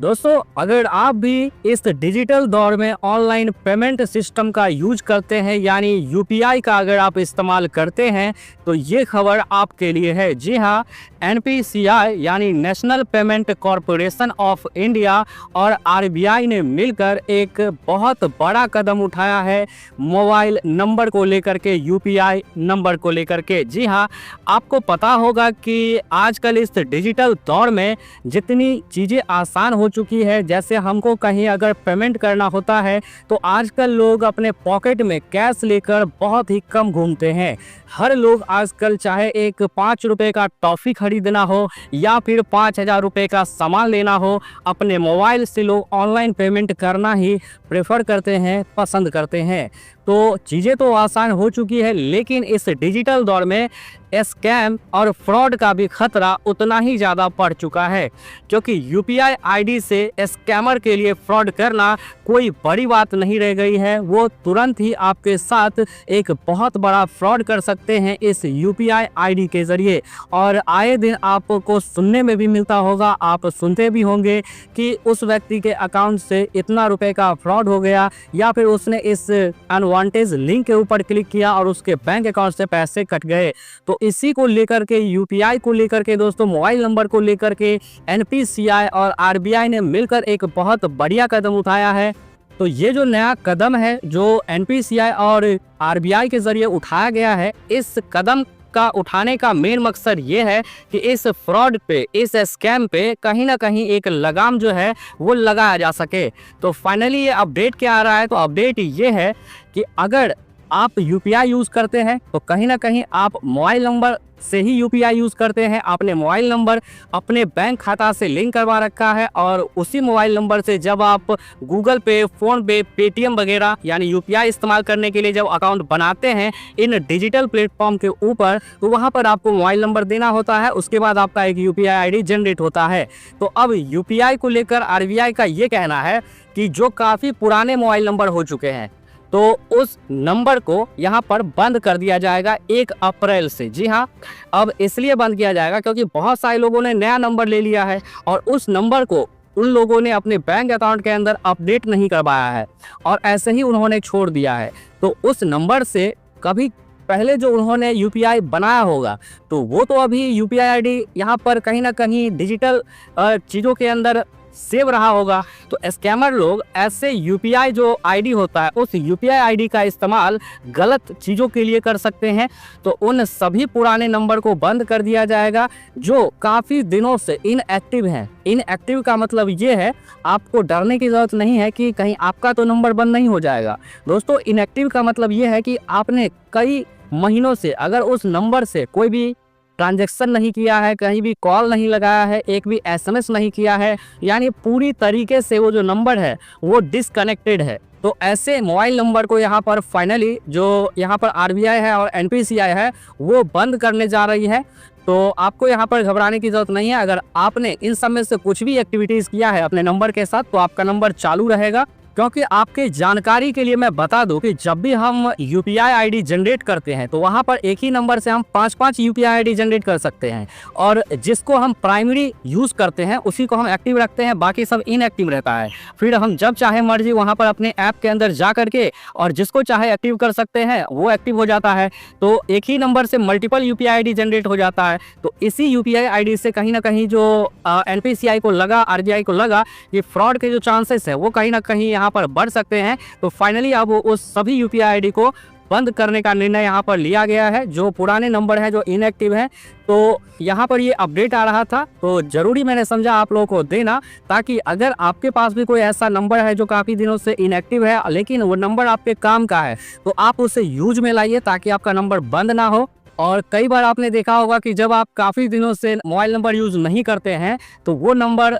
दोस्तों, अगर आप भी इस डिजिटल दौर में ऑनलाइन पेमेंट सिस्टम का यूज करते हैं यानी यूपीआई का अगर आप इस्तेमाल करते हैं तो ये खबर आपके लिए है। जी हाँ, एनपीसीआई यानी national payment corporation of India और आरबीआई ने मिलकर एक बहुत बड़ा कदम उठाया है मोबाइल नंबर को लेकर के, यूपीआई नंबर को लेकर के। जी हाँ, आपको पता होगा कि आजकल इस डिजिटल दौर में जितनी चीज़ें आसान हो चुकी है, जैसे हमको कहीं अगर पेमेंट करना होता है तो आजकल लोग अपने पॉकेट में कैश लेकर बहुत ही कम घूमते हैं। हर लोग आजकल चाहे एक 5 रुपए का टॉफ़ी खरीदना हो या फिर 5,000 रुपये का सामान लेना हो, अपने मोबाइल से लोग ऑनलाइन पेमेंट करना ही प्रेफर करते हैं, पसंद करते हैं। तो चीज़ें तो आसान हो चुकी है, लेकिन इस डिजिटल दौर में स्कैम और फ्रॉड का भी खतरा उतना ही ज़्यादा बढ़ चुका है, क्योंकि यूपीआई आईडी से स्कैमर के लिए फ्रॉड करना कोई बड़ी बात नहीं रह गई है। वो तुरंत ही आपके साथ एक बहुत बड़ा फ्रॉड कर सकते हैं इस यूपीआई आईडी के ज़रिए। और आए दिन आपको सुनने में भी मिलता होगा, आप सुनते भी होंगे कि उस व्यक्ति के अकाउंट से इतना रुपए का फ्रॉड हो गया, या फिर उसने इस अनवांटेड लिंक के ऊपर क्लिक किया और उसके बैंक अकाउंट से पैसे कट गए। तो इसी को लेकर के, यूपीआई को लेकर के दोस्तों, मोबाइल नंबर को लेकर के एनपीसीआई और आरबीआई ने मिलकर एक बहुत बढ़िया कदम उठाया है। तो ये जो नया कदम है जो एनपीसीआई और आरबीआई के जरिए उठाया गया है, इस कदम का उठाने का मेन मकसद ये है कि इस फ्रॉड पे, इस स्कैम पे कहीं ना कहीं एक लगाम जो है वो लगाया जा सके। तो फाइनली ये अपडेट क्या आ रहा है? तो अपडेट ये है कि अगर आप यूपीआई यूज़ करते हैं तो कहीं ना कहीं आप मोबाइल नंबर से ही यूपीआई यूज़ करते हैं, आपने मोबाइल नंबर अपने बैंक खाता से लिंक करवा रखा है, और उसी मोबाइल नंबर से जब आप गूगल पे, फ़ोन पे, पेटीएम वगैरह यानी यूपीआई इस्तेमाल करने के लिए जब अकाउंट बनाते हैं इन डिजिटल प्लेटफॉर्म के ऊपर, तो वहाँ पर आपको मोबाइल नंबर देना होता है, उसके बाद आपका एक यूपीआई आईडी जनरेट होता है। तो अब यूपीआई को लेकर आरबीआई का ये कहना है कि जो काफ़ी पुराने मोबाइल नंबर हो चुके हैं तो उस नंबर को यहाँ पर बंद कर दिया जाएगा 1 अप्रैल से। जी हाँ, अब इसलिए बंद किया जाएगा क्योंकि बहुत सारे लोगों ने नया नंबर ले लिया है और उस नंबर को उन लोगों ने अपने बैंक अकाउंट के अंदर अपडेट नहीं करवाया है और ऐसे ही उन्होंने छोड़ दिया है। तो उस नंबर से कभी पहले जो उन्होंने यूपीआई बनाया होगा तो वो तो अभी यूपीआई आईडी यहाँ पर कहीं ना कहीं डिजिटल चीज़ों के अंदर सेव रहा होगा। तो स्कैमर लोग ऐसे यूपीआई जो आईडी होता है, उस यूपीआई आईडी का इस्तेमाल गलत चीज़ों के लिए कर सकते हैं। तो उन सभी पुराने नंबर को बंद कर दिया जाएगा जो काफ़ी दिनों से इनएक्टिव हैं। इनएक्टिव का मतलब ये है, आपको डरने की ज़रूरत नहीं है कि कहीं आपका तो नंबर बंद नहीं हो जाएगा। दोस्तों, इनएक्टिव का मतलब ये है कि आपने कई महीनों से अगर उस नंबर से कोई भी ट्रांजैक्शन नहीं किया है, कहीं भी कॉल नहीं लगाया है, एक भी एसएमएस नहीं किया है, यानी पूरी तरीके से वो जो नंबर है वो डिसकनेक्टेड है। तो ऐसे मोबाइल नंबर को यहाँ पर फाइनली जो यहाँ पर आरबीआई है और एनपीसीआई है वो बंद करने जा रही है। तो आपको यहाँ पर घबराने की ज़रूरत नहीं है। अगर आपने इन सब में से कुछ भी एक्टिविटीज़ किया है अपने नंबर के साथ तो आपका नंबर चालू रहेगा। क्योंकि आपके जानकारी के लिए मैं बता दूं कि जब भी हम यूपीआई आईडी जनरेट करते हैं तो वहां पर एक ही नंबर से हम 5-5 यूपीआई आईडी जनरेट कर सकते हैं, और जिसको हम प्राइमरी यूज़ करते हैं उसी को हम एक्टिव रखते हैं, बाकी सब इनएक्टिव रहता है। फिर हम जब चाहे मर्जी वहां पर अपने ऐप के अंदर जा करके और जिसको चाहे एक्टिव कर सकते हैं, वो एक्टिव हो जाता है। तो एक ही नंबर से मल्टीपल यूपीआई आईडी जनरेट हो जाता है। तो इसी यूपीआई आईडी से कहीं ना कहीं जो एनपीसीआई को लगा, आरबीआई को लगा कि फ्रॉड के जो चांसेस है वो कहीं ना कहीं यहाँ पर बढ़ सकते हैं। तो फाइनली अब उस सभी यूपीआई आईडी को बंद करने का निर्णय यहाँ पर लिया गया है, जो पुराने नंबर हैं जो इनएक्टिव हैं। तो यहाँ पर ये अपडेट आ रहा था तो ज़रूरी मैंने समझा आप लोगों को देना, ताकि अगर आपके पास भी कोई ऐसा नंबर है जो काफ़ी दिनों से इनएक्टिव है लेकिन वो नंबर आपके काम का है तो आप उसे यूज में लाइए ताकि आपका नंबर बंद ना हो। और कई बार आपने देखा होगा कि जब आप काफ़ी दिनों से मोबाइल नंबर यूज़ नहीं करते हैं तो वो नंबर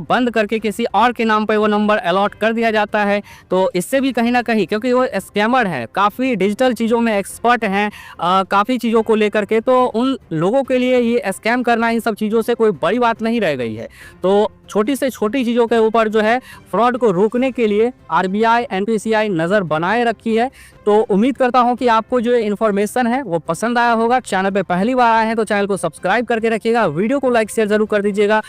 बंद करके किसी और के नाम पर वो नंबर अलॉट कर दिया जाता है। तो इससे भी कहीं ना कहीं, क्योंकि वो स्कैमर है, काफ़ी डिजिटल चीज़ों में एक्सपर्ट हैं, काफ़ी चीज़ों को लेकर के, तो उन लोगों के लिए ये स्कैम करना इन सब चीज़ों से कोई बड़ी बात नहीं रह गई है। तो छोटी से छोटी चीज़ों के ऊपर जो है फ्रॉड को रोकने के लिए आरबीआई, एनपीसीआई नज़र बनाए रखी है। तो उम्मीद करता हूं कि आपको जो इन्फॉर्मेशन है वो पसंद आया होगा। चैनल पे पहली बार आए हैं तो चैनल को सब्सक्राइब करके रखिएगा, वीडियो को लाइक शेयर जरूर कर दीजिएगा।